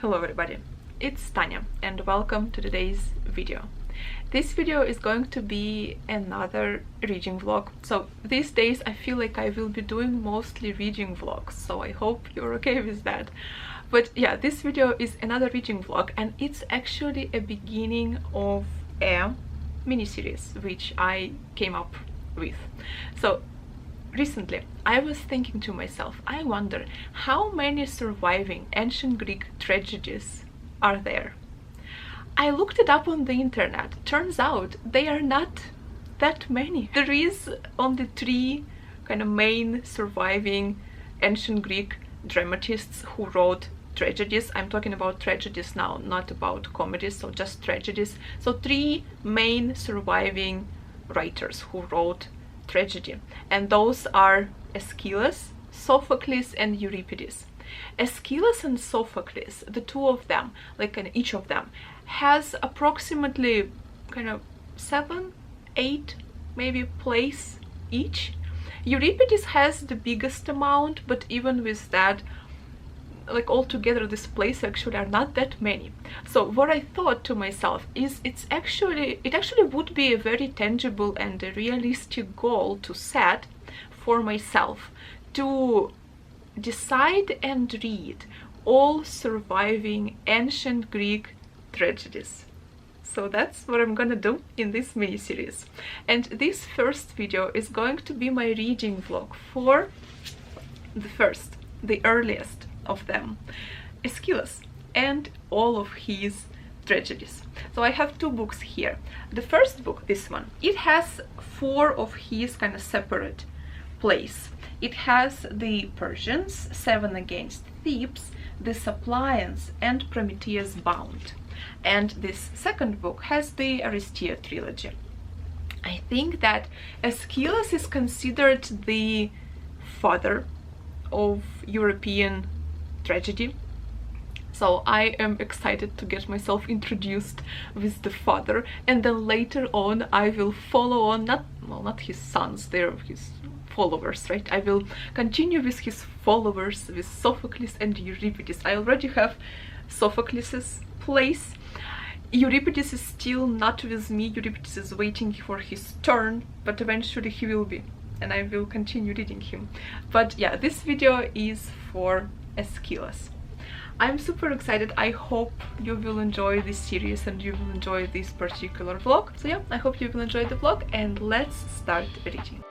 Hello everybody, it's Tanya and welcome to today's video. This video is going to be another reading vlog. So these days I feel like I will be doing mostly reading vlogs, so I hope you're okay with that. But yeah, this video is another reading vlog and it's actually a beginning of a mini-series which I came up with. So recently, I was thinking to myself, I wonder how many surviving ancient Greek tragedies are there. I looked it up on the internet. Turns out they are not that many. There is only 3 kind of main surviving ancient Greek dramatists who wrote tragedies. I'm talking about tragedies now, not about comedies, so just tragedies. So 3 main surviving writers who wrote tragedy, and those are Aeschylus, Sophocles and Euripides. Aeschylus and Sophocles, the two of them, like each of them, has approximately kind of 7, 8 maybe plays each. Euripides has the biggest amount, but even with that, like altogether these plays actually are not that many. So what I thought to myself is it actually would be a very tangible and a realistic goal to set for myself, to decide and read all surviving ancient Greek tragedies. So that's what I'm gonna do in this mini-series. And this first video is going to be my reading vlog for the earliest of them, Aeschylus and all of his tragedies. So I have 2 books here. The first book, this one, it has 4 of his kind of separate plays. It has the Persians, 7 Against Thebes, the Suppliants and Prometheus Bound. And this second book has the Oresteia trilogy. I think that Aeschylus is considered the father of European tragedy, so I am excited to get myself introduced with the father, and then later on I will follow on, not his sons, they're his followers, right? I will continue with his followers, with Sophocles and Euripides. I already have Sophocles's place. Euripides is still not with me. Euripides is waiting for his turn, but eventually he will be, and I will continue reading him. But yeah, this video is for Aeschylus. I'm super excited. I hope you will enjoy this series and you will enjoy this particular vlog. So yeah, I hope you will enjoy the vlog and let's start reading.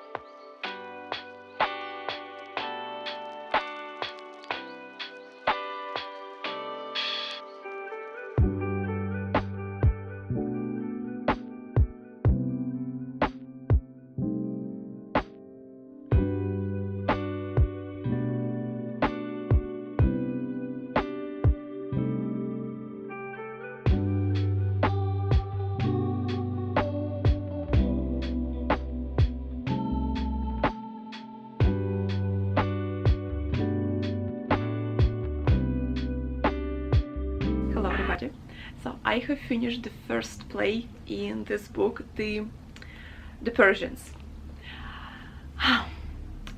So I have finished the first play in this book, the Persians.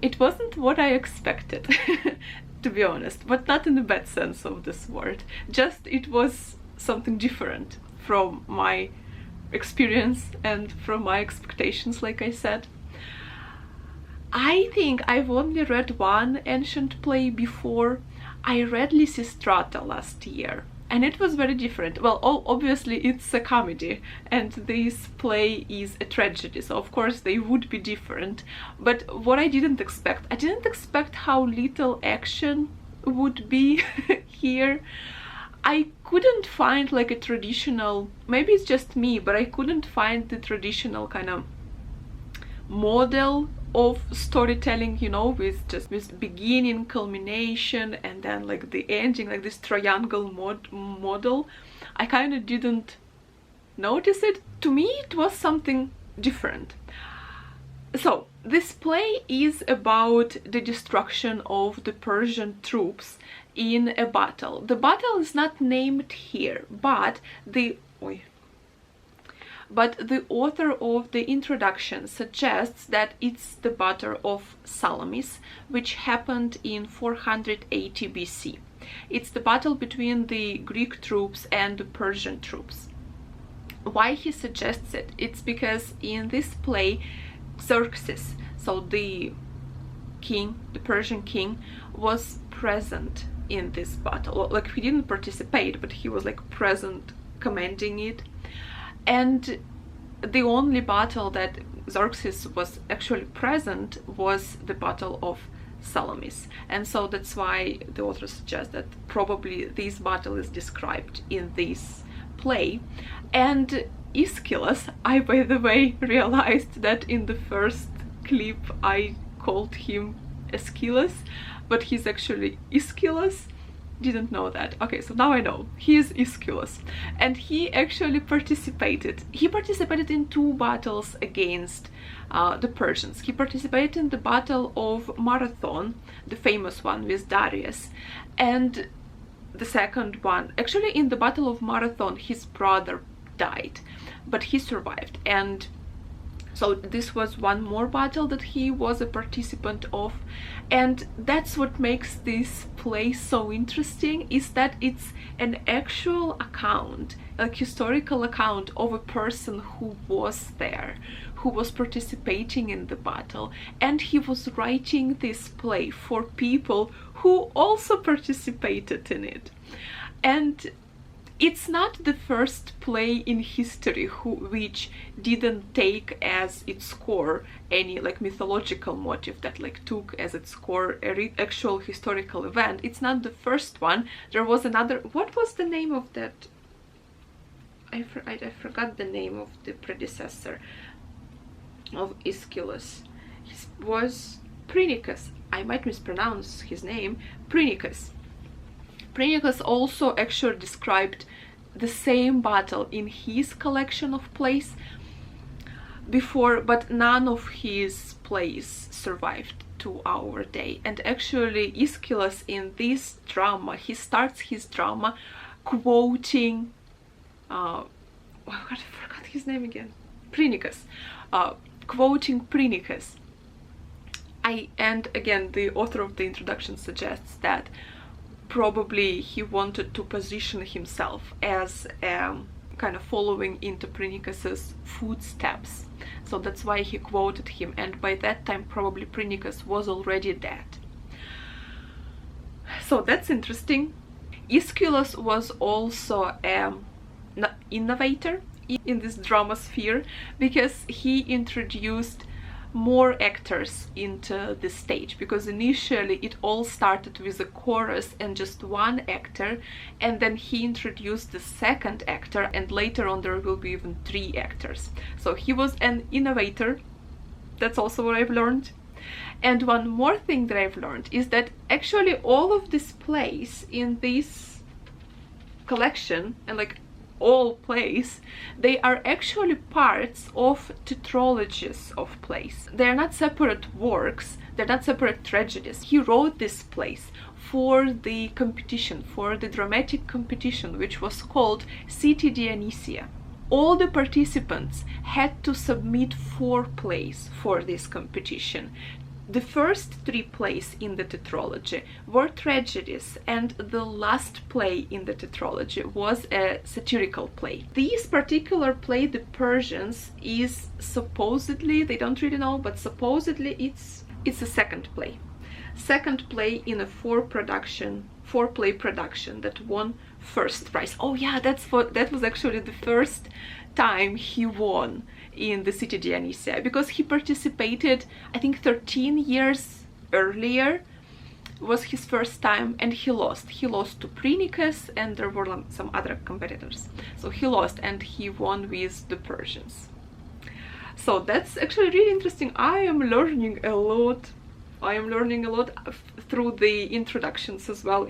It wasn't what I expected, to be honest, but not in the bad sense of this word. Just it was something different from my experience and from my expectations, like I said. I think I've only read one ancient play before. I read Lysistrata last year, and it was very different. Well, obviously it's a comedy and this play is a tragedy, so of course they would be different. But what I didn't expect how little action would be here. I couldn't find like a traditional, maybe it's just me, but I couldn't find the traditional kind of model of storytelling, you know, with just this beginning, culmination, and then like the ending, like this triangle model. I kind of didn't notice it. To me it was something different. So this play is about the destruction of the Persian troops in a battle. The battle is not named here, but the author of the introduction suggests that it's the Battle of Salamis, which happened in 480 BC. It's the battle between the Greek troops and the Persian troops. Why he suggests it? It's because in this play, Xerxes, so the king, the Persian king, was present in this battle. Like, he didn't participate, but he was like present, commanding it. And the only battle that Xerxes was actually present was the Battle of Salamis. And so that's why the author suggests that probably this battle is described in this play. And Aeschylus, I, by the way, realized that in the first clip I called him Aeschylus, but he's actually Aeschylus. Didn't know that. Okay, so now I know. He is Aeschylus. And he actually participated. He participated in 2 battles against the Persians. He participated in the Battle of Marathon, the famous one with Darius. And the second one, actually in the Battle of Marathon, his brother died, but he survived. And so this was one more battle that he was a participant of. And that's what makes this play so interesting, is that it's an actual account, like historical account of a person who was there, who was participating in the battle, and he was writing this play for people who also participated in it. And it's not the first play in history which didn't take as its core any like mythological motive, that like took as its core a actual historical event. It's not the first one. There was another. What was the name of that? I forgot the name of the predecessor of Aeschylus. It was Phrynichus. I might mispronounce his name. Phrynichus. Phrynichus also actually described the same battle in his collection of plays before, but none of his plays survived to our day. And actually Aeschylus in this drama, he starts his drama quoting I forgot his name again. Phrynichus. Quoting Phrynichus. And again, the author of the introduction suggests that probably he wanted to position himself as kind of following into Phrynichus's footsteps. So that's why he quoted him, and by that time probably Phrynichus was already dead. So that's interesting. Aeschylus was also an innovator in this drama sphere, because he introduced more actors into the stage, because initially it all started with a chorus and just one actor, and then he introduced the second actor, and later on there will be even 3 actors. So he was an innovator. That's also what I've learned. And one more thing that I've learned is that actually all of these plays in this collection, and like all plays, they are actually parts of tetralogies of plays. They are not separate works, they're not separate tragedies. He wrote these plays for the competition, for the dramatic competition, which was called City Dionysia. All the participants had to submit 4 plays for this competition. The first 3 plays in the tetralogy were tragedies, and the last play in the tetralogy was a satirical play. This particular play, The Persians, is supposedly, they don't really know, but supposedly it's a second play. Second play in a 4-play production that won first prize. Oh yeah, that was actually the first time he won in the City Dionysia, because he participated, I think 13 years earlier was his first time, and he lost. He lost to Phrynichus, and there were some other competitors. So he lost, and he won with the Persians. So that's actually really interesting. I am learning a lot. Through the introductions as well.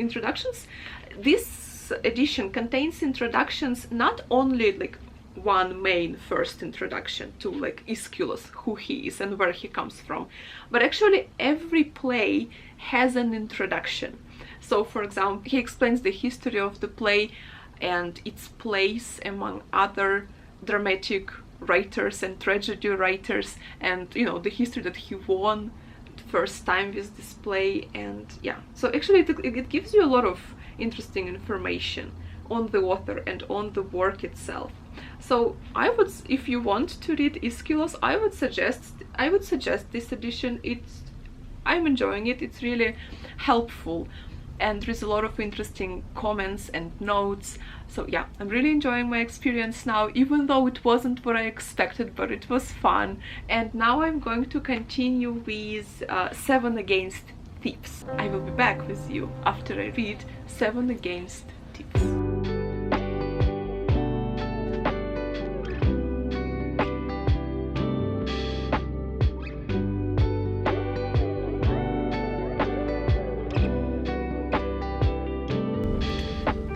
This edition contains introductions, not only like one main first introduction to like Aeschylus, who he is and where he comes from, but actually every play has an introduction. So for example, he explains the history of the play and its place among other dramatic writers and tragedy writers, and you know, the history that he won the first time with this play. And yeah, so actually it gives you a lot of interesting information on the author and on the work itself. So I would, if you want to read Aeschylus, I would suggest this edition. I'm enjoying it. It's really helpful, and there's a lot of interesting comments and notes. So yeah, I'm really enjoying my experience now, even though it wasn't what I expected, but it was fun. And now I'm going to continue with 7 Against Thieves. I will be back with you after I read 7 Against Thieves.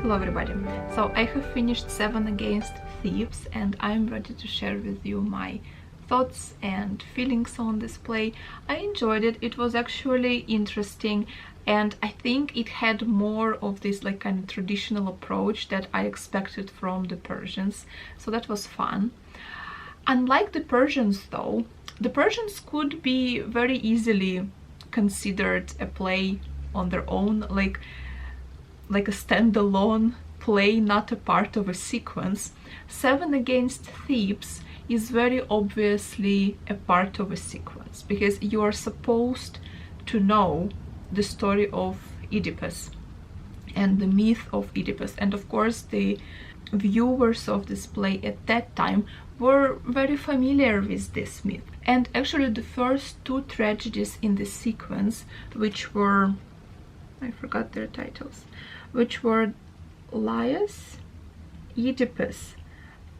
Hello everybody. So I have finished 7 Against Thieves, and I'm ready to share with you my thoughts and feelings on this play. I enjoyed it. It was actually interesting, and I think it had more of this like kind of traditional approach that I expected from the Persians, so that was fun. Unlike the Persians though, the Persians could be very easily considered a play on their own, like a standalone play, not a part of a sequence. 7 Against Thebes is very obviously a part of a sequence, because you are supposed to know the story of Oedipus and the myth of Oedipus, and of course the viewers of this play at that time were very familiar with this myth. And actually the first 2 tragedies in the sequence, which were, I forgot their titles, which were Laius, Oedipus,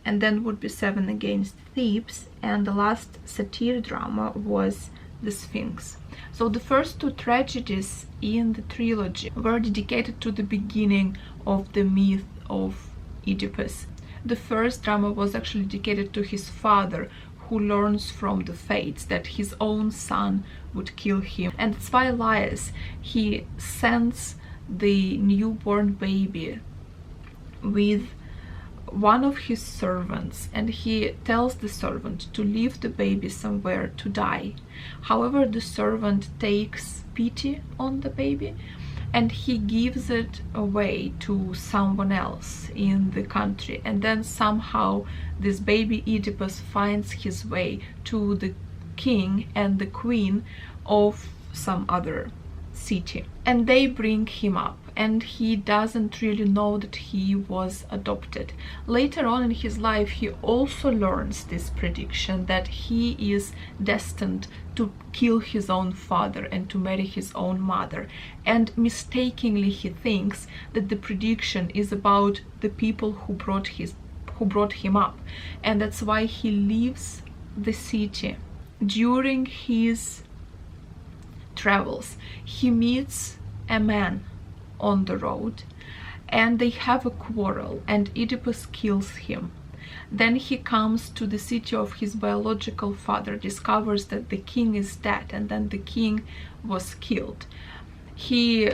and then would be 7 Against Thebes, and the last satyr drama was the Sphinx. So the first 2 tragedies in the trilogy were dedicated to the beginning of the myth of Oedipus. The first drama was actually dedicated to his father, who learns from the fates that his own son would kill him, and that's why Laius, he sends the newborn baby with one of his servants, and he tells the servant to leave the baby somewhere to die. However, the servant takes pity on the baby and he gives it away to someone else in the country, and then somehow this baby Oedipus finds his way to the king and the queen of some other city, and they bring him up, and he doesn't really know that he was adopted. Later on in his life, he also learns this prediction that he is destined to kill his own father and to marry his own mother, and mistakenly he thinks that the prediction is about the people who brought him up, and that's why he leaves the city. During his travels, he meets a man on the road, and they have a quarrel, and Oedipus kills him. Then he comes to the city of his biological father, discovers that the king is dead, and then the king was killed. He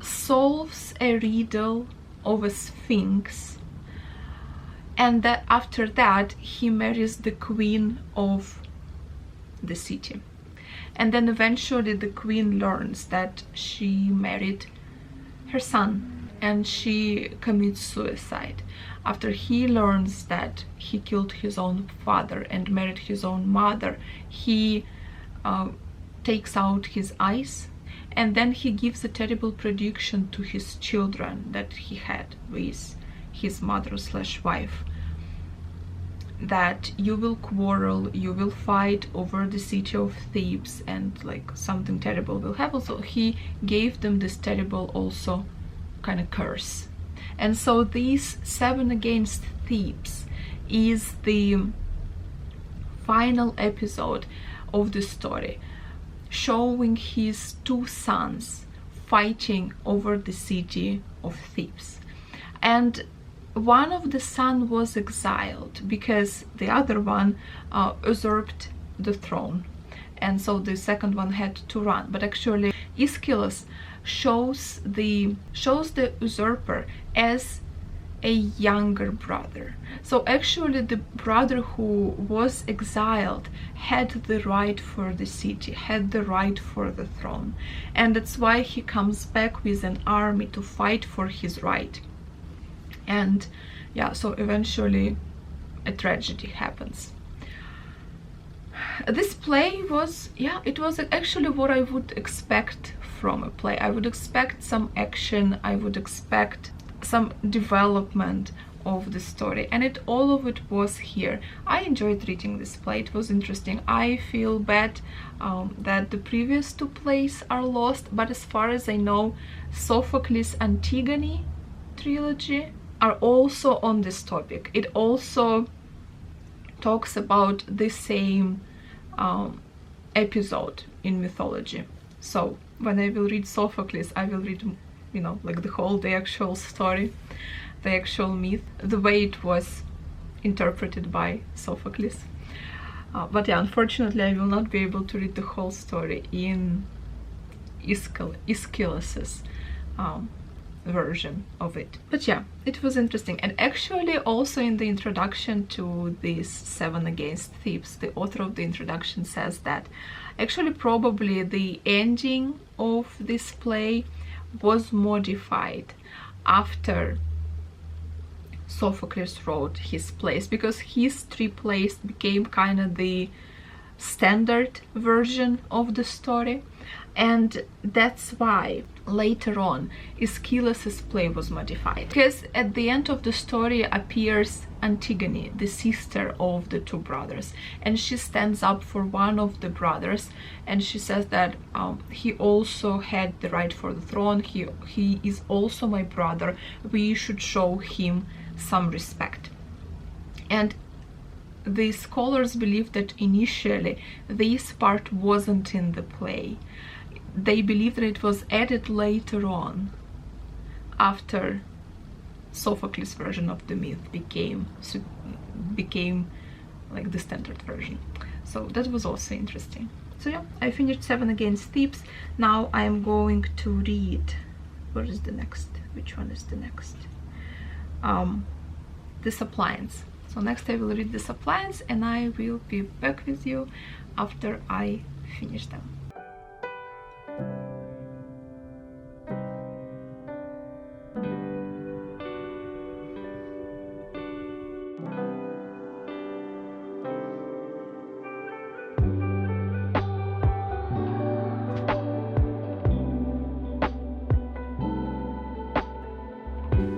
solves a riddle of a sphinx, and that after that he marries the queen of the city. And then eventually the queen learns that she married her son, and she commits suicide. After he learns that he killed his own father and married his own mother, he takes out his eyes, and then he gives a terrible prediction to his children that he had with his mother/wife, that you will quarrel, you will fight over the city of Thebes, and like something terrible will happen. So he gave them this terrible also kind of curse. And so these 7 Against Thebes is the final episode of the story, showing his 2 sons fighting over the city of Thebes. And one of the sons was exiled because the other one usurped the throne, and so the second one had to run. But actually Aeschylus shows the usurper as a younger brother. So actually the brother who was exiled had the right for the city, had the right for the throne, and that's why he comes back with an army to fight for his right. And yeah, so eventually a tragedy happens. This play was, yeah, it was actually what I would expect from a play. I would expect some action, I would expect some development of the story, and all of it was here. I enjoyed reading this play, it was interesting. I feel bad that the previous two plays are lost, but as far as I know, Sophocles' Antigone trilogy are also on this topic. It also talks about the same episode in mythology. So when I will read Sophocles, I will read, you know, like the actual story, the actual myth, the way it was interpreted by Sophocles. But yeah, unfortunately I will not be able to read the whole story in Aeschylus's version of it. But yeah, it was interesting. And actually also in the introduction to this 7 Against Thebes, the author of the introduction says that actually probably the ending of this play was modified after Sophocles wrote his plays, because his 3 plays became kind of the standard version of the story, and that's why later on Aeschylus's play was modified, because at the end of the story appears Antigone, the sister of the 2 brothers, and she stands up for one of the brothers, and she says that he also had the right for the throne, he is also my brother, we should show him some respect. And the scholars believe that initially this part wasn't in the play. They believe that it was added later on, after Sophocles' version of the myth became like the standard version. So that was also interesting. So yeah, I finished 7 Against Thebes. Now I am going to read, where is the next? Which one is the next? The Suppliants. So next I will read the Suppliants, and I will be back with you after I finish them.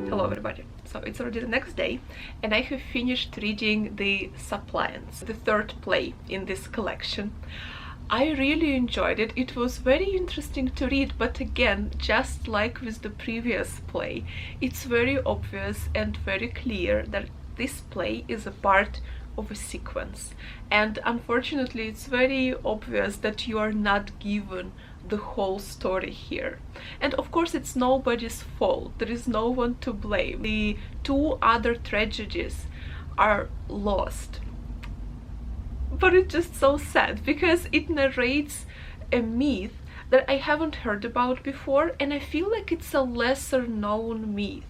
Hello everybody. So it's already the next day, and I have finished reading the Suppliants, the 3rd play in this collection. I really enjoyed it. It was very interesting to read, but again, just like with the previous play, it's very obvious and very clear that this play is a part of a sequence, and unfortunately it's very obvious that you are not given the whole story here. And of course it's nobody's fault, there is no one to blame. The 2 other tragedies are lost, but it's just so sad because it narrates a myth that I haven't heard about before, and I feel like it's a lesser known myth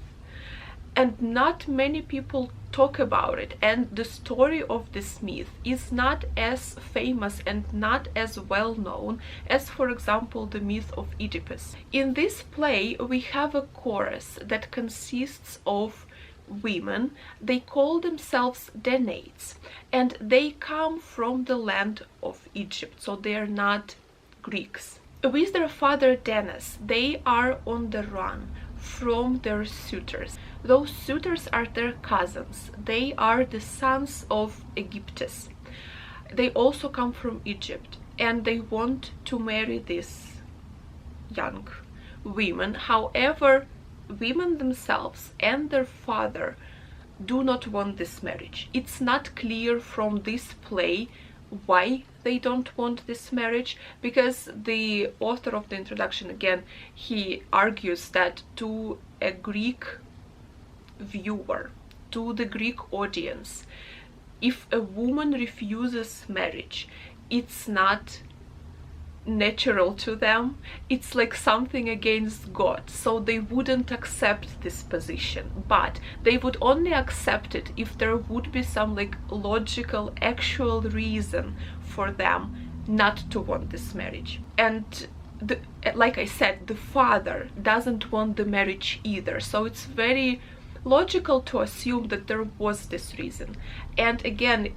and not many people talk about it, and the story of this myth is not as famous and not as well known as, for example, the myth of Oedipus. In this play we have a chorus that consists of women. They call themselves Danaids, and they come from the land of Egypt, so they are not Greeks. With their father Danas, they are on the run from their suitors. Those suitors are their cousins. They are the sons of Aegyptus. They also come from Egypt, and they want to marry these young women. However, women themselves and their father do not want this marriage. It's not clear from this play why they don't want this marriage, because the author of the introduction, again, he argues that to a Greek viewer, to the Greek audience, if a woman refuses marriage, it's not natural to them. It's like something against God, so they wouldn't accept this position, but they would only accept it if there would be some like logical actual reason for them not to want this marriage. And like I said, the father doesn't want the marriage either, so it's very logical to assume that there was this reason. And again,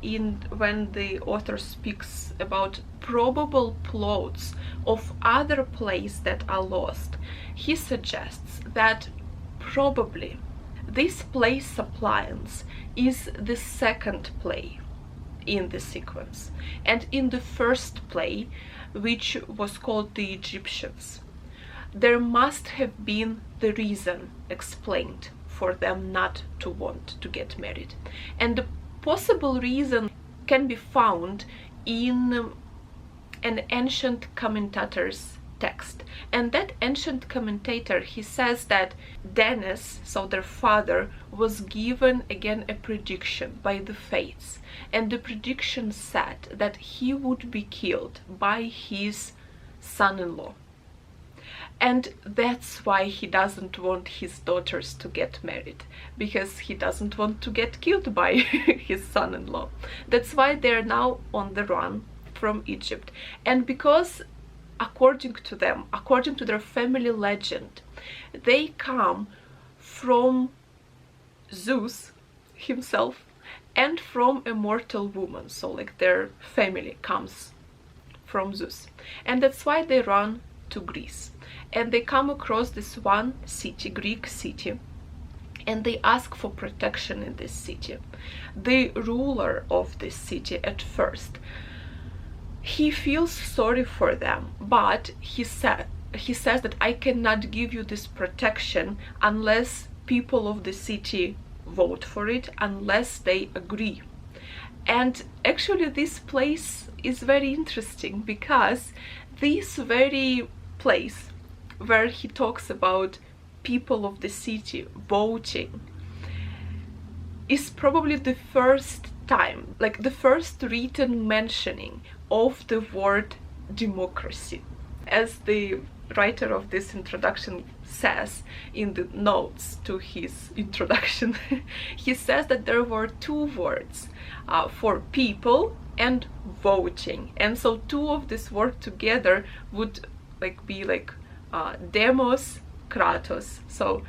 when the author speaks about probable plots of other plays that are lost, he suggests that probably this play Suppliants is the second play in the sequence, and in the first play, which was called The Egyptians, there must have been the reason explained for them not to want to get married. And the possible reason can be found in an ancient commentator's text. And that ancient commentator, he says that Dennis, so their father, was given again a prediction by the fates. And the prediction said that he would be killed by his son-in-law. And that's why he doesn't want his daughters to get married, because he doesn't want to get killed by his son-in-law. That's why they're now on the run from Egypt. And because according to them, according to their family legend, they come from Zeus himself and from a mortal woman. So like their family comes from Zeus. And that's why they run to Greece. And they come across this one city, Greek city, and they ask for protection in this city. The ruler of this city at first, he feels sorry for them, but he says that I cannot give you this protection unless people of the city vote for it, unless they agree. And actually this place is very interesting, because this very place where he talks about people of the city voting is probably the first time, like the first written mentioning of the word democracy. As the writer of this introduction says in the notes to his introduction, he says that there were two words for people and voting, and so two of these words together would be demos, kratos, so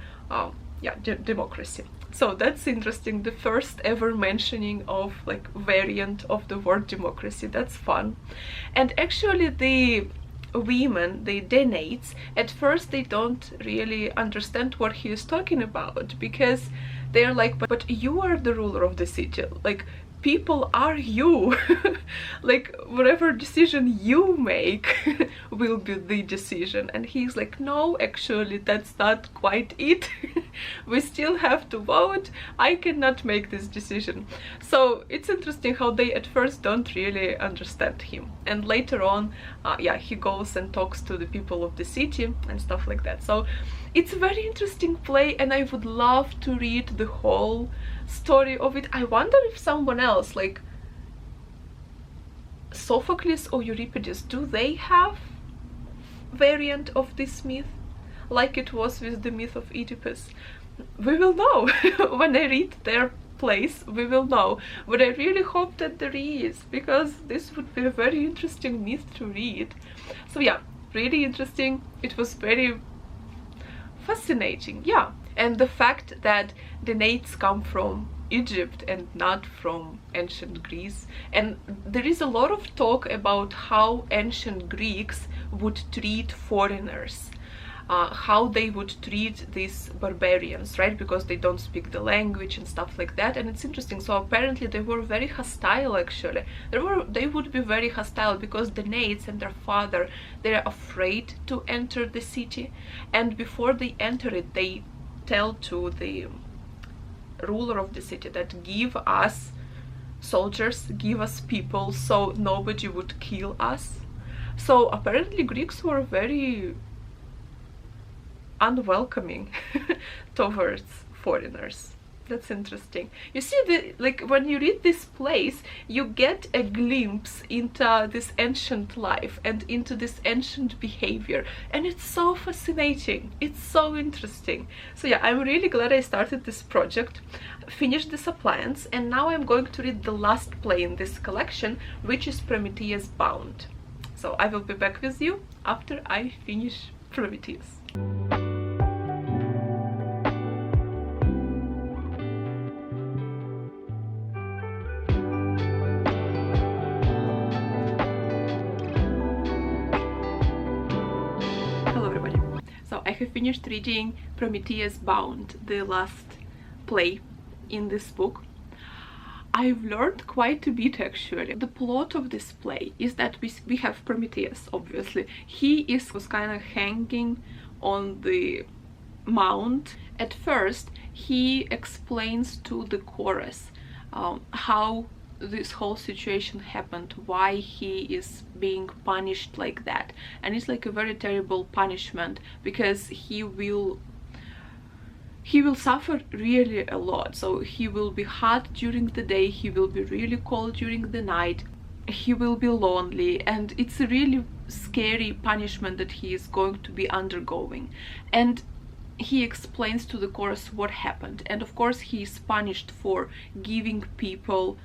democracy. So that's interesting, the first ever mentioning of variant of the word democracy. That's fun. And actually the women, the Danates, at first they don't really understand what he is talking about, because they're like, but you are the ruler of the city, people are you. Whatever decision you make will be the decision. And he's like, no, actually that's not quite it. We still have to vote. I cannot make this decision. So it's interesting how they at first don't really understand him, and later on he goes and talks to the people of the city and stuff like that. So it's a very interesting play, and I would love to read the whole story of it. I wonder if someone else, like Sophocles or Euripides, do they have variant of this myth like it was with the myth of Oedipus? We will know. When I read their plays, we will know. But I really hope that there is, because this would be a very interesting myth to read. So yeah, really interesting. It was very fascinating, yeah. And the fact that the Danates come from Egypt and not from ancient Greece. And there is a lot of talk about how ancient Greeks would treat foreigners, how they would treat these barbarians, right? Because they don't speak the language and stuff like that. And it's interesting. So apparently they were very hostile, actually. They would be very hostile, because the Danates and their father, they're afraid to enter the city. And before they enter it, they tell to the ruler of the city that give us soldiers, give us people, so nobody would kill us. So apparently Greeks were very unwelcoming towards foreigners. That's interesting. You see, like when you read this plays, you get a glimpse into this ancient life and into this ancient behavior, and it's so fascinating. It's so interesting. So yeah, I'm really glad I started this project, finished the Suppliants, and now I'm going to read the last play in this collection, which is Prometheus Bound. So I will be back with you after I finish Prometheus. I have finished reading Prometheus Bound, the last play in this book. I've learned quite a bit actually. The plot of this play is that we have Prometheus, obviously. He was kind of hanging on the mount. At first, he explains to the chorus how this whole situation happened, why he is being punished like that, and it's like a very terrible punishment because he will suffer really a lot. So he will be hot during the day, he will be really cold during the night, he will be lonely, and it's a really scary punishment that he is going to be undergoing. And he explains to the chorus what happened, and of course he is punished for giving people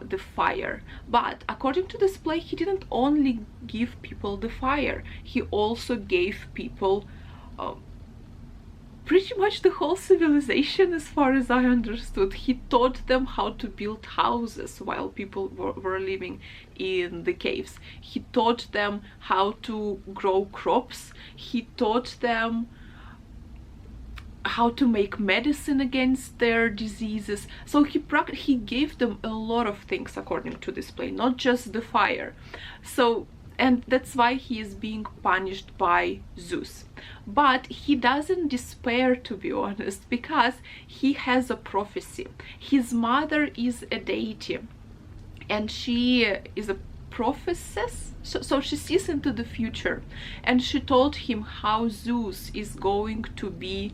the fire. But according to this play, he didn't only give people the fire, he also gave people pretty much the whole civilization, as far as I understood. He taught them how to build houses while people were living in the caves. He taught them how to grow crops. He taught them how to make medicine against their diseases. So he gave them a lot of things according to this play, not just the fire. So, and that's why he is being punished by Zeus. But he doesn't despair, to be honest, because he has a prophecy. His mother is a deity, and she is a prophetess, so she sees into the future, and she told him how Zeus is going to be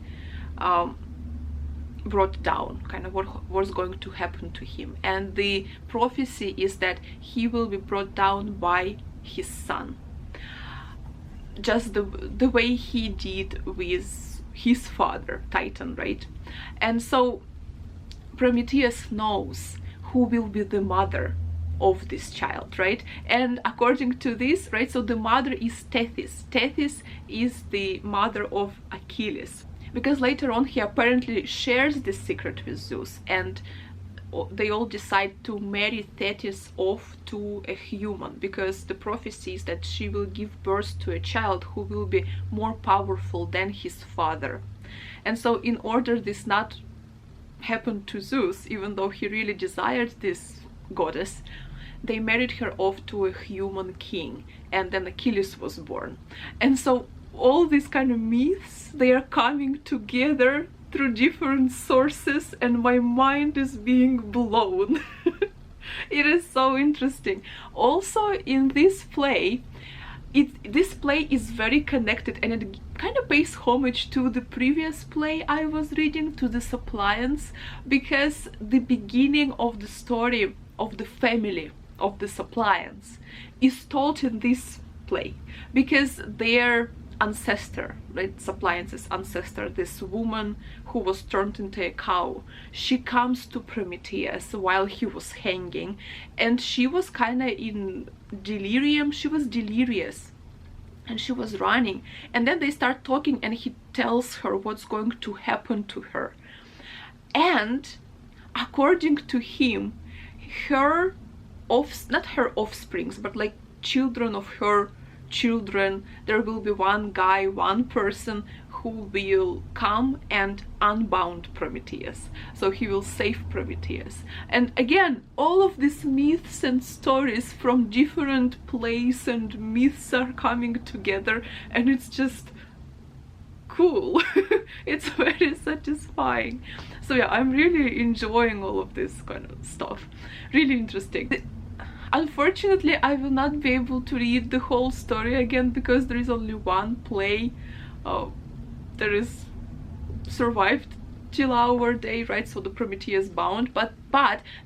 brought down, kind of what's going to happen to him. And the prophecy is that he will be brought down by his son, just the way he did with his father Titan, right? And so Prometheus knows who will be the mother of this child, right? And according to this, right, so the mother is Tethys. Tethys is the mother of Aeschylus, because later on he apparently shares this secret with Zeus, and they all decide to marry Tethys off to a human, because the prophecy is that she will give birth to a child who will be more powerful than his father. And so in order this not happen to Zeus, even though he really desired this goddess, they married her off to a human king, and then Achilles was born. And so all these kind of myths, they are coming together through different sources, and my mind is being blown. It is so interesting. Also in this play, this play is very connected, and it kind of pays homage to the previous play I was reading, to the Suppliants, because the beginning of the story of the family of the Suppliants is told in this play, because their ancestor, right, Suppliants' ancestor, this woman who was turned into a cow, she comes to Prometheus while he was hanging, and she was kind of in delirium. She was delirious and she was running, and then they start talking, and he tells her what's going to happen to her. And according to him, her not her offsprings, but like children of her children, there will be one guy, one person who will come and unbound Prometheus, so he will save Prometheus. And again, all of these myths and stories from different plays and myths are coming together, and it's just cool. It's very satisfying. So yeah, I'm really enjoying all of this kind of stuff. Really interesting. Unfortunately, I will not be able to read the whole story again, because there is only one play that is survived our day, right? So the Prometheus Bound, but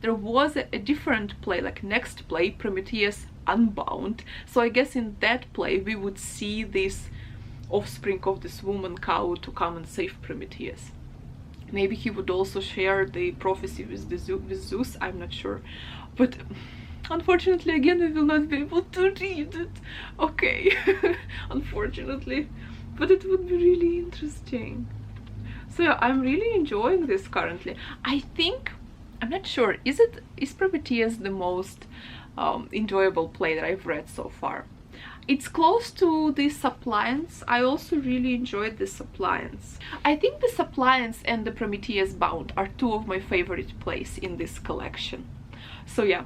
there was a different play, like next play, Prometheus Unbound. So I guess in that play we would see this offspring of this woman cow to come and save Prometheus. Maybe he would also share the prophecy with Zeus, I'm not sure, but unfortunately again we will not be able to read it. Okay. Unfortunately, but it would be really interesting. So yeah, I'm really enjoying this currently. I think, I'm not sure, is Prometheus the most enjoyable play that I've read so far? It's close to the Suppliants. I also really enjoyed the Suppliants. I think the Suppliants and the Prometheus Bound are two of my favorite plays in this collection. So yeah.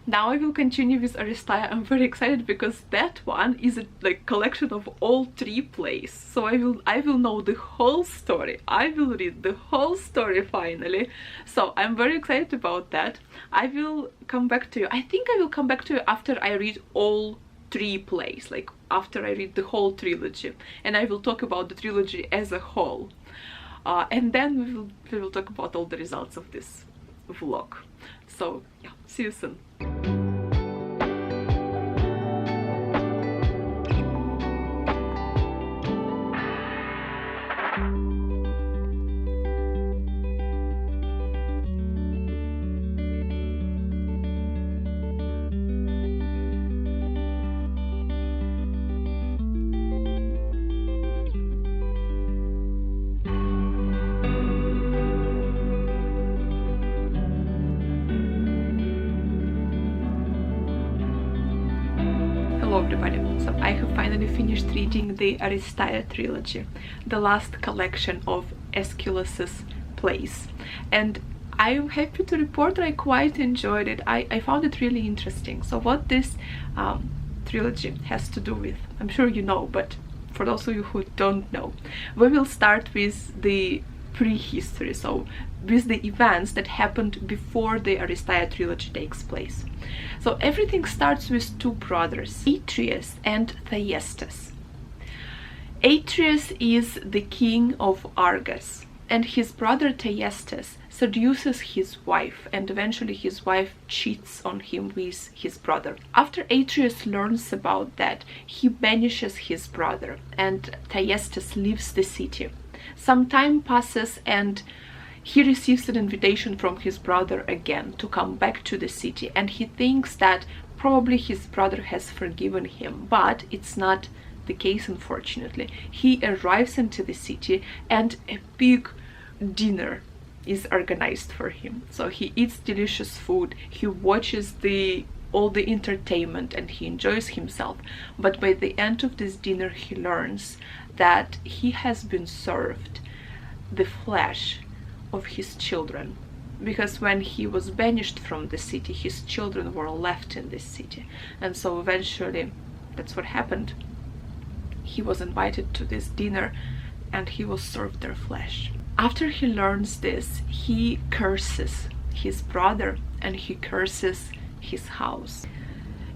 Now I will continue with Oresteia. I'm very excited because that one is a like collection of all 3 plays. So I will know the whole story. I will read the whole story finally. So I'm very excited about that. I will come back to you. I think I will come back to you after I read all 3 plays, like after I read the whole trilogy, and I will talk about the trilogy as a whole. And then we will talk about all the results of this vlog. So yeah, see you soon. Hello everybody, so I have finally finished reading the Oresteia trilogy, the last collection of Aeschylus's plays, and I'm happy to report that I quite enjoyed it. I found it really interesting. So what this trilogy has to do with, I'm sure you know, but for those of you who don't know, we will start with the prehistory, so with the events that happened before the Oresteia trilogy takes place. So everything starts with 2 brothers, Atreus and Thyestes. Atreus is the king of Argos, and his brother Thyestes seduces his wife, and eventually his wife cheats on him with his brother. After Atreus learns about that, he banishes his brother, and Thyestes leaves the city. Some time passes and he receives an invitation from his brother again to come back to the city, and he thinks that probably his brother has forgiven him, but it's not the case, unfortunately. He arrives into the city and a big dinner is organized for him. So he eats delicious food, he watches all the entertainment, and he enjoys himself. But by the end of this dinner he learns that he has been served the flesh of his children, because when he was banished from the city, his children were left in this city, and so eventually that's what happened. He was invited to this dinner and he was served their flesh. After he learns this, he curses his brother and he curses his house,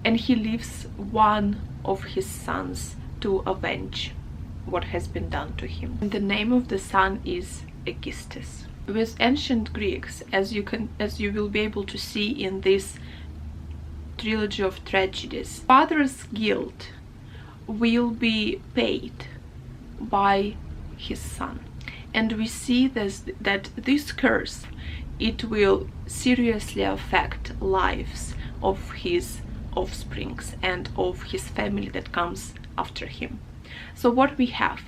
and he leaves one of his sons to avenge what has been done to him. And the name of the son is Aeschylus. With ancient Greeks, as you will be able to see in this trilogy of tragedies, father's guilt will be paid by his son, and we see that this curse, it will seriously affect lives of his offsprings and of his family that comes after him. So what we have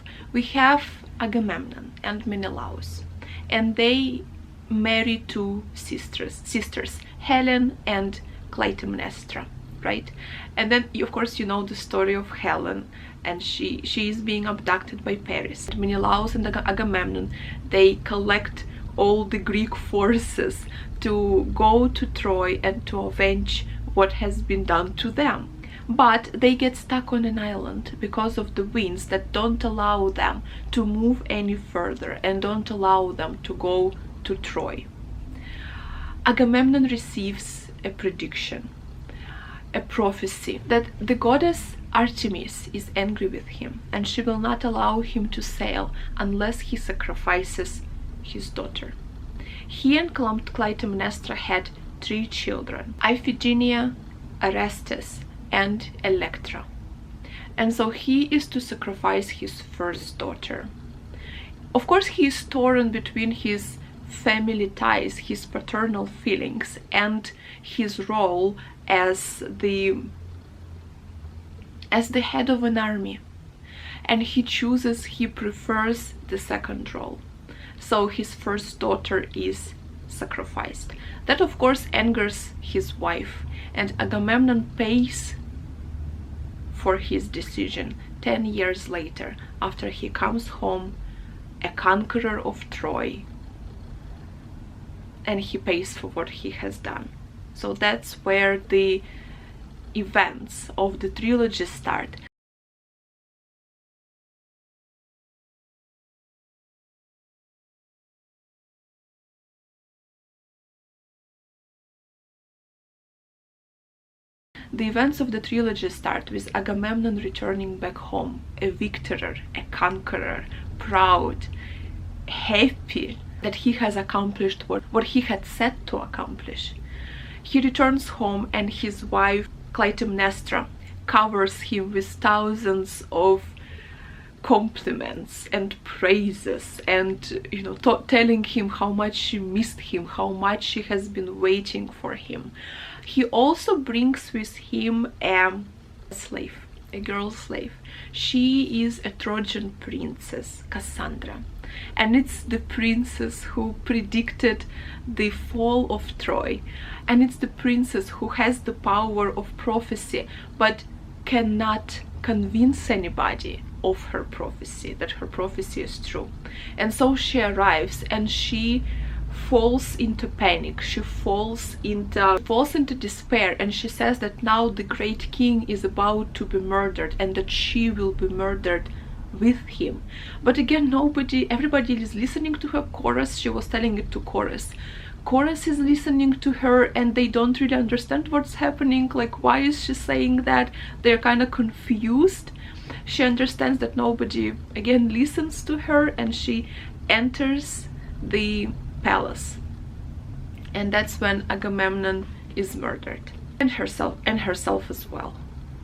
Agamemnon and Menelaus, and they marry 2 sisters, Helen and Clytemnestra, right? And then of course you know the story of Helen, and she is being abducted by Paris. Menelaus and Agamemnon, they collect all the Greek forces to go to Troy and to avenge what has been done to them. But they get stuck on an island because of the winds that don't allow them to move any further and don't allow them to go to Troy. Agamemnon receives a prediction, a prophecy, that the goddess Artemis is angry with him, and she will not allow him to sail unless he sacrifices his daughter. He and Clytemnestra had 3 children: Iphigenia, Orestes, and Electra. And so he is to sacrifice his first daughter. Of course, he is torn between his family ties, his paternal feelings, and his role as the head of an army. And he prefers the second role. So his first daughter is sacrificed. That of course angers his wife, and Agamemnon pays for his decision 10 years later, after he comes home a conqueror of Troy, and he pays for what he has done. So that's where the events of the trilogy start. The events of the trilogy start with Agamemnon returning back home, a victor, a conqueror, proud, happy that he has accomplished what he had set to accomplish. He returns home, and his wife Clytemnestra covers him with thousands of compliments and praises, and telling him how much she missed him, how much she has been waiting for him. He also brings with him a slave, a girl slave. She is a Trojan princess, Cassandra, and it's the princess who predicted the fall of Troy, and it's the princess who has the power of prophecy but cannot convince anybody of her prophecy, that her prophecy is true. And so she arrives, and she falls into panic, she falls into despair, and she says that now the great king is about to be murdered, and that she will be murdered with him. But again, everybody is listening to her. Chorus, she was telling it to Chorus. Chorus is listening to her, and they don't really understand what's happening. Like, why is she saying that? They're kind of confused. She understands that nobody again listens to her, and she enters the palace, and that's when Agamemnon is murdered, and herself as well.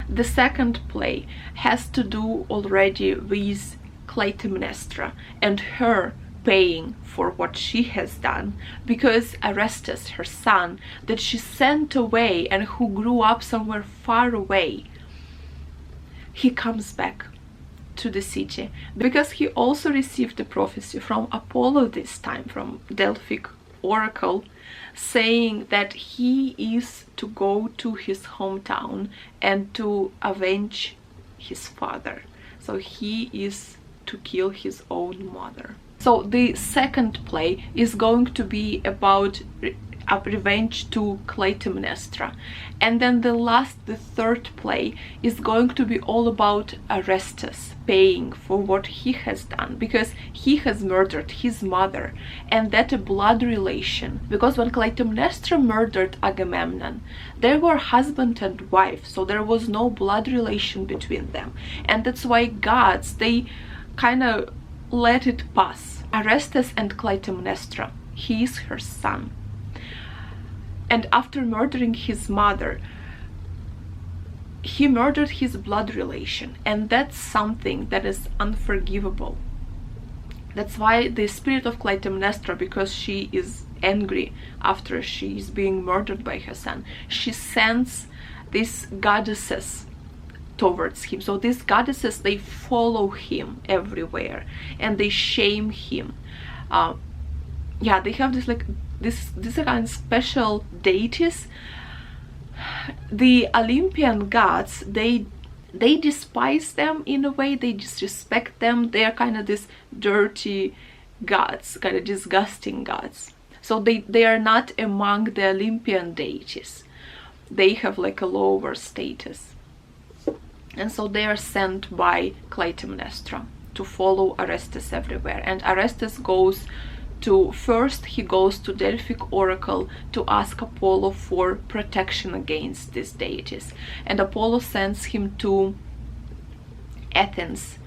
The second play has to do already with Clytemnestra and her paying for what she has done, because Orestes, her son, that she sent away and who grew up somewhere far away, he comes back to the city, because he also received a prophecy from Apollo, this time from Delphic oracle, saying that he is to go to his hometown and to avenge his father. So he is to kill his own mother. So the second play is going to be about revenge to Clytemnestra, and then the third play is going to be all about Orestes paying for what he has done, because he has murdered his mother, and that a blood relation, because when Clytemnestra murdered Agamemnon, they were husband and wife, so there was no blood relation between them, and that's why gods, they kind of let it pass. Orestes and Clytemnestra, he is her son, and after murdering his mother, he murdered his blood relation, and that's something that is unforgivable. That's why the spirit of Clytemnestra, because she is angry after she is being murdered by her son, she sends these goddesses towards him. So these goddesses, they follow him everywhere, and they shame him. Yeah, they have this these are kind of special deities. The Olympian gods, they despise them in a way, they disrespect them. They are kind of these dirty gods, kind of disgusting gods. So they are not among the Olympian deities. They have like a lower status. And so they are sent by Clytemnestra to follow Orestes everywhere. And Orestes goes to Delphic oracle to ask Apollo for protection against these deities, and Apollo sends him to Athens,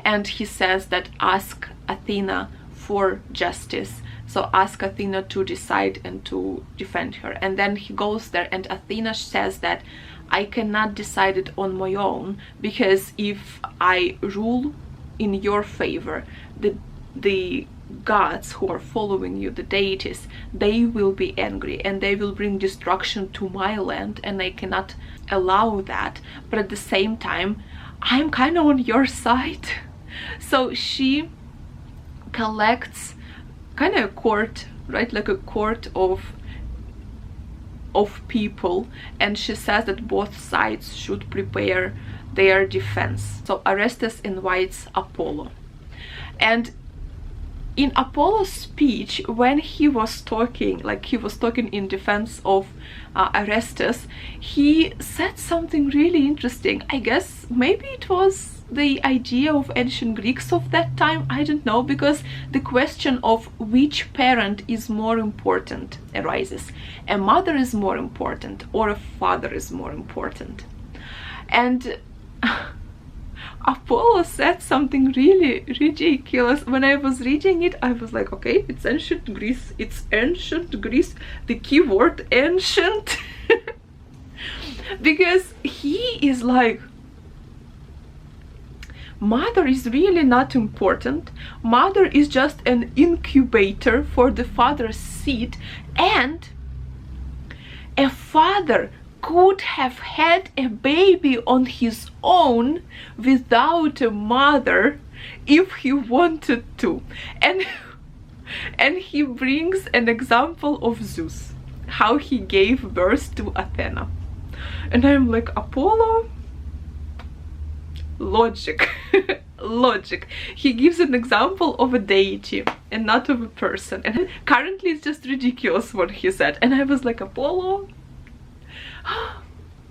and he says that ask Athena for justice. So ask Athena to decide and to defend her. And then he goes there, and Athena says that I cannot decide it on my own, because if I rule in your favor, the gods who are following you, the deities, they will be angry and they will bring destruction to my land, and I cannot allow that. But at the same time, I'm kind of on your side. So she collects kind of a court, right, like a court of people, and she says that both sides should prepare their defense. So Orestes invites Apollo, and in Apollo's speech, when he was talking, like he was talking in defense of Orestes, he said something really interesting. I guess maybe it was the idea of ancient Greeks of that time, I don't know, because the question of which parent is more important arises. A mother is more important or a father is more important. And Apollo said something really ridiculous. When I was reading it, I was like, okay, it's ancient Greece, it's ancient Greece, the key word ancient. Because he is like, mother is really not important, mother is just an incubator for the father's seed, and a father could have had a baby on his own without a mother if he wanted to. And he brings an example of Zeus, how he gave birth to Athena. And I'm like, Apollo, logic. Logic. He gives an example of a deity and not of a person, and currently it's just ridiculous what he said. And I was like, Apollo,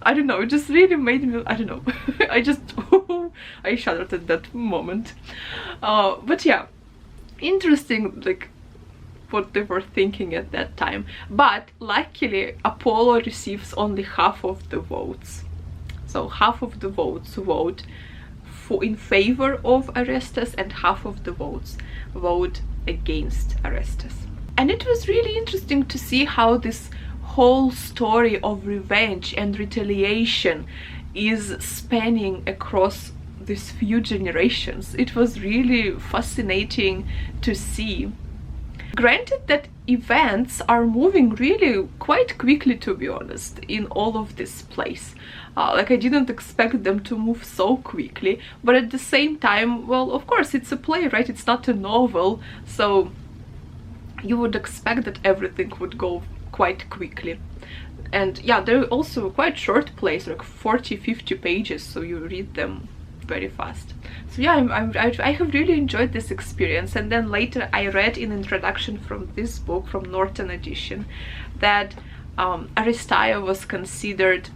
I don't know, it just really made me, I don't know, I shuddered at that moment. But yeah, interesting, like what they were thinking at that time. But luckily Apollo receives only half of the votes. So half of the votes vote in favor of Orestes, and half of the votes vote against Orestes. And it was really interesting to see how this whole story of revenge and retaliation is spanning across these few generations. It was really fascinating to see. Granted that events are moving really quite quickly, to be honest, in all of this place. Like, I didn't expect them to move so quickly, but at the same time, well, of course, it's a play, right? It's not a novel, so you would expect that everything would go quite quickly. And yeah, they're also quite short plays, like 40-50 pages, so you read them very fast. So yeah, I have really enjoyed this experience. And then later I read in introduction from this book, from Norton edition, that Oresteia was considered,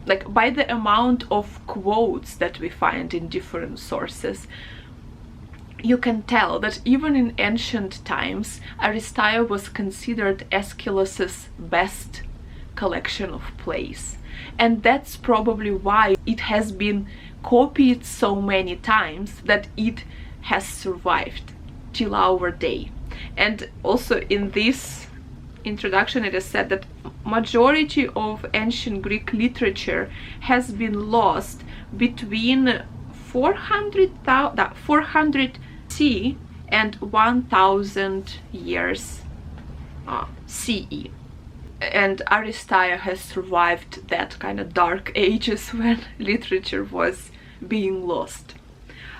like, by the amount of quotes that we find in different sources, you can tell that even in ancient times, Oresteia was considered Aeschylus's best collection of plays. And that's probably why it has been copied so many times that it has survived till our day. And also in this introduction it is said that majority of ancient Greek literature has been lost between 400 C and 1000 years CE. And Oresteia has survived that kind of dark ages when literature was being lost.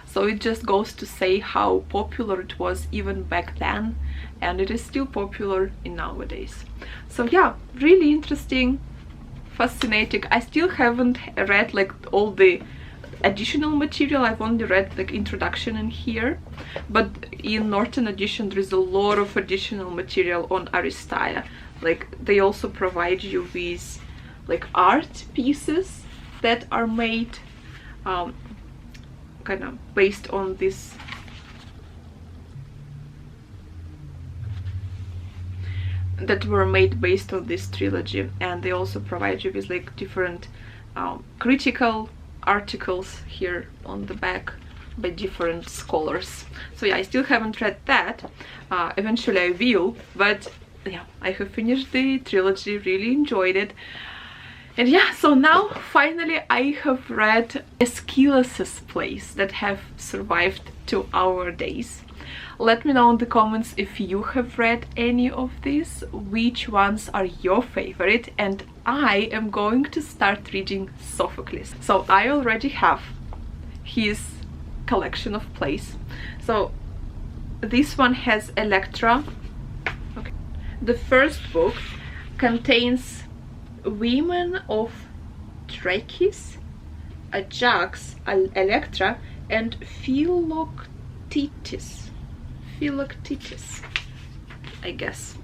So it just goes to say how popular it was even back then, and it is still popular in nowadays. So yeah, really interesting, fascinating. I still haven't read like all the additional material. I've only read the introduction in here, but in Norton edition there is a lot of additional material on Oresteia. Like, they also provide you with like art pieces that are made kind of based on this, that were made based on this trilogy. And they also provide you with like different critical articles here on the back by different scholars. So yeah, I still haven't read that. Eventually I will, but yeah, I have finished the trilogy, really enjoyed it. And yeah, so now finally I have read Aeschylus's plays that have survived to our days. Let me know in the comments if you have read any of these, which ones are your favorite, and I am going to start reading Sophocles. So I already have his collection of plays. So this one has Electra. Okay. The first book contains women of Tragedies, Ajax, Electra, and Philoctetes, I guess.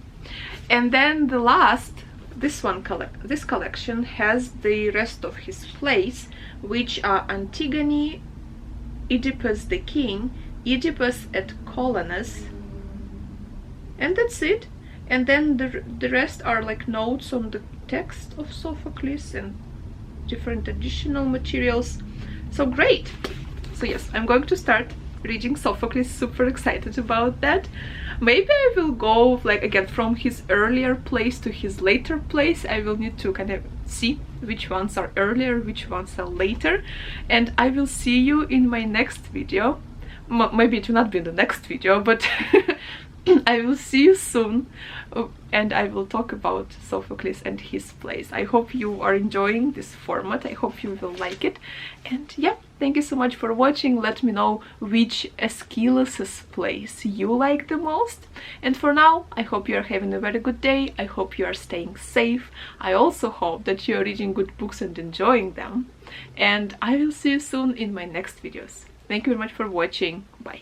And then the last, this collection has the rest of his plays, which are Antigone, Oedipus the King, Oedipus et Colonus, and that's it. And then the rest are like notes on the text of Sophocles and different additional materials. So great! So yes, I'm going to start reading Sophocles, super excited about that. Maybe I will go like again from his earlier plays to his later plays. I will need to kind of see which ones are earlier, which ones are later, and I will see you in my next video. Maybe it will not be in the next video, but I will see you soon, and I will talk about Sophocles and his plays. I hope you are enjoying this format. I hope you will like it. And yeah, thank you so much for watching. Let me know which Aeschylus's plays you like the most. And for now, I hope you are having a very good day. I hope you are staying safe. I also hope that you are reading good books and enjoying them. And I will see you soon in my next videos. Thank you very much for watching. Bye.